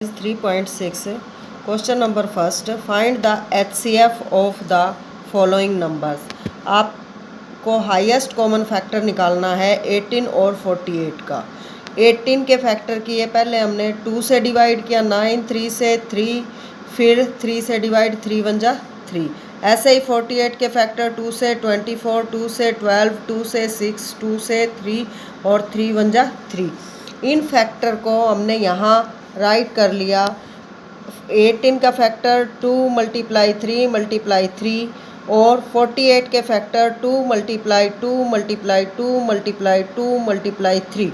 3.6 question number first, find the HCF of the following numbers. आपको highest common factor निकालना है 18 और 48 का। 18 के फैक्टर किए, पहले हमने 2 से डिवाइड किया, 9, 3 से 3, फिर 3 से डिवाइड, 3 1 जा 3। ऐसे ही 48 के फैक्टर 2 से 24, 2 से 12, 2 से 6, 2 से 3 और 3 1 जा 3। इन फैक्टर को हमने यहाँ राइट कर लिया। 18 का फैक्टर 2 × 3 × 3 और 48 के फैक्टर 2 × 2 × 2 × 2 × 3।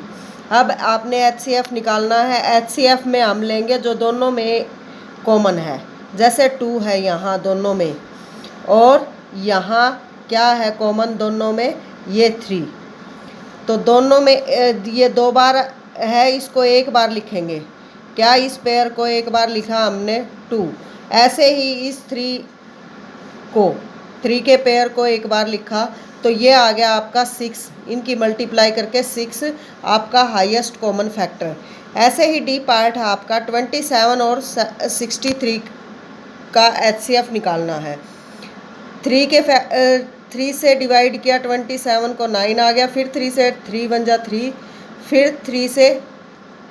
अब आपने HCF निकालना है। HCF में हम लेंगे जो दोनों में कॉमन है, जैसे 2 है यहाँ दोनों में, और यहाँ क्या है कॉमन दोनों में, ये 3। तो दोनों में ये 2 बार है, इसको एक बार लिखेंगे। क्या इस पेयर को एक बार लिखा हमने 2, ऐसे ही इस 3 के पेयर को एक बार लिखा, तो ये आ गया आपका 6। इनकी मल्टीप्लाई करके 6 आपका हाईएस्ट कॉमन फैक्टर। ऐसे ही डी पार्ट है आपका 27 और 63 का HCF निकालना है। 3 से डिवाइड किया, 27 को 9 आ गया, फिर 3 से 3 1 जा 3, फिर 3 से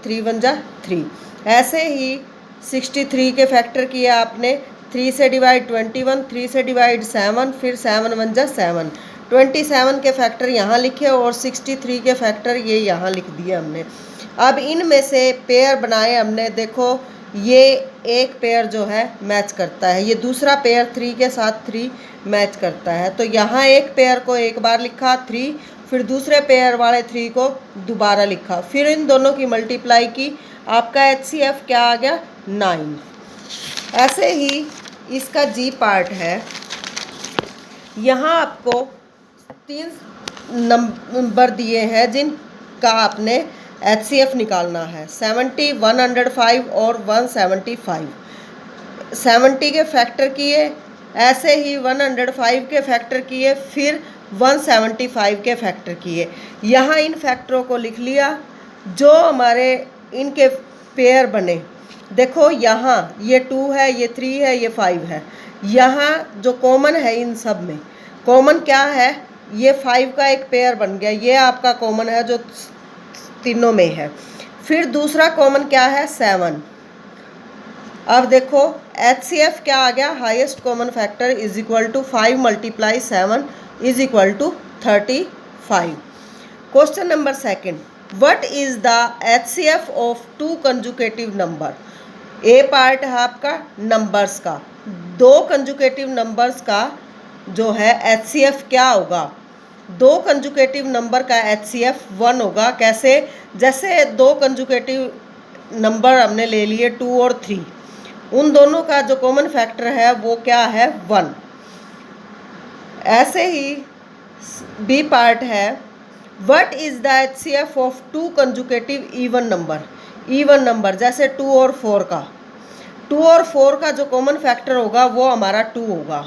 3 1 जा 3। ऐसे ही 63 के फैक्टर किए आपने, 3 से डिवाइड 21, 3 से डिवाइड 7, फिर 7 1 जा 7। 27 के फैक्टर यहाँ लिखे और 63 के फैक्टर ये यहाँ लिख दिए हमने। अब इनमें से पेयर बनाए हमने। देखो ये एक पेयर जो है मैच करता है, ये दूसरा पेयर 3 के साथ 3 मैच करता है। तो यहाँ एक पेयर को एक बार लिखा 3, फिर दूसरे पेयर वाले 3 को दोबारा लिखा, फिर इन दोनों की मल्टीप्लाई की। आपका HCF क्या आ गया, 9। ऐसे ही इसका G पार्ट है। यहाँ आपको 3 नंबर दिए हैं जिनका आपने HCF निकालना है, 70, 105 और 175। 70 के फैक्टर किए, ऐसे ही 105 के फैक्टर किए, फिर 175 के फैक्टर किए। यहाँ इन फैक्टरों को लिख लिया जो हमारे इनके पेयर बने। देखो यहाँ ये 2 है, ये 3 है, ये 5 है। यहाँ जो कॉमन है इन सब में, कॉमन क्या है, ये 5 का एक पेयर बन गया, ये आपका कॉमन है जो तीनों में है। फिर दूसरा कॉमन क्या है, 7। अब देखो HCF क्या आ गया, highest common factor is equal to 5 × 7 is equal to 35। Question number second, what is the HCF of 2 consecutive number. A part है आपका नंबर्स का, 2 कंजुकेटिव नंबर्स का जो है HCF क्या होगा। 2 कंजुकेटिव नंबर का HCF 1 होगा। कैसे, जैसे 2 कंजुकेटिव नंबर हमने ले लिए 2 और 3, उन दोनों का जो कॉमन फैक्टर है वो क्या है, 1। ऐसे ही बी पार्ट है, what is the HCF of 2 conjugative even number. Even number जैसे 2 और 4 का, 2 और 4 का जो कॉमन फैक्टर होगा वो हमारा 2 होगा।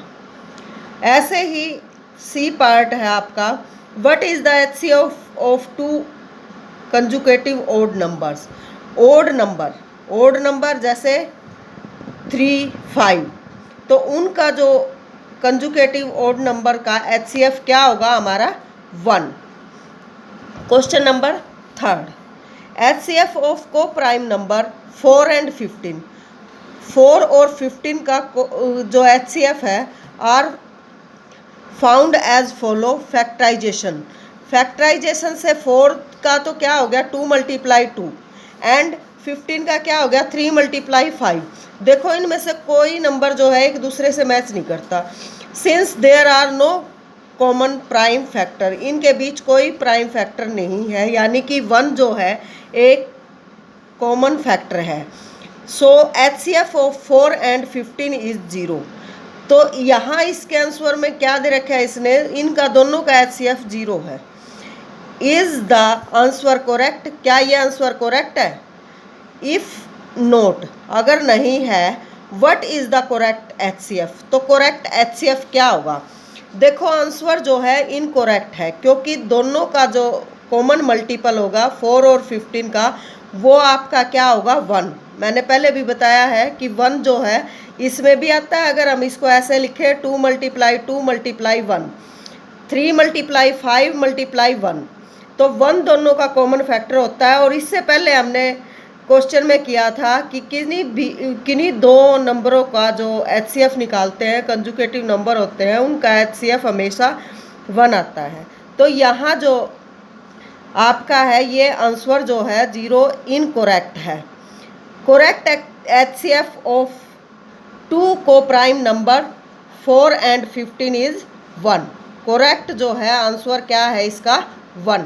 ऐसे ही सी पार्ट है आपका, what is the HCF of 2 consecutive odd numbers. Odd number जैसे 3 5, तो उनका जो कंजुकेटिव ओड नंबर का HCF क्या होगा हमारा, 1। Question number third, HCF of coprime number 4 and 15। 4 और 15 का जो HCF है are found as follow factorization. Factorization से 4 का तो क्या हो गया, 2 × 2 एंड 15 का क्या हो गया, 3 × 5। देखो इनमें से कोई नंबर जो है एक दूसरे से मैच नहीं करता। Since there are no common prime factor, इनके बीच कोई प्राइम फैक्टर नहीं है, यानी कि 1 जो है एक कॉमन फैक्टर है। सो HCF ऑफ 4 एंड 15 इज 0। तो यहाँ इसके आंसर में क्या दे रखा है इसने, इनका दोनों का HCF 0 है। इज द आंसर करेक्ट, क्या ये आंसर करेक्ट है। इफ नोट, अगर नहीं है, what is the correct HCF, तो करेक्ट HCF क्या होगा। देखो आंसर जो है इनकरेक्ट है, क्योंकि दोनों का जो कॉमन मल्टीपल होगा 4 और 15 का, वो आपका क्या होगा, 1। मैंने पहले भी बताया है कि 1 जो है इसमें भी आता है। अगर हम इसको ऐसे लिखें 2 × 2 × 1, 3 × 5 × 1, तो 1 दोनों का कॉमन फैक्टर होता है। और इससे पहले हमने क्वेश्चन में किया था कि किन्हीं दो नंबरों का जो HCF निकालते हैं, कंजुगेटिव नंबर होते हैं, उनका HCF हमेशा 1 आता है। तो यहाँ जो आपका है ये आंसर जो है 0 इनकोरेक्ट है। कोरेक्ट HCF ऑफ 2 को prime number 4 and 15 is 1। Correct जो है आंसर क्या है इसका 1।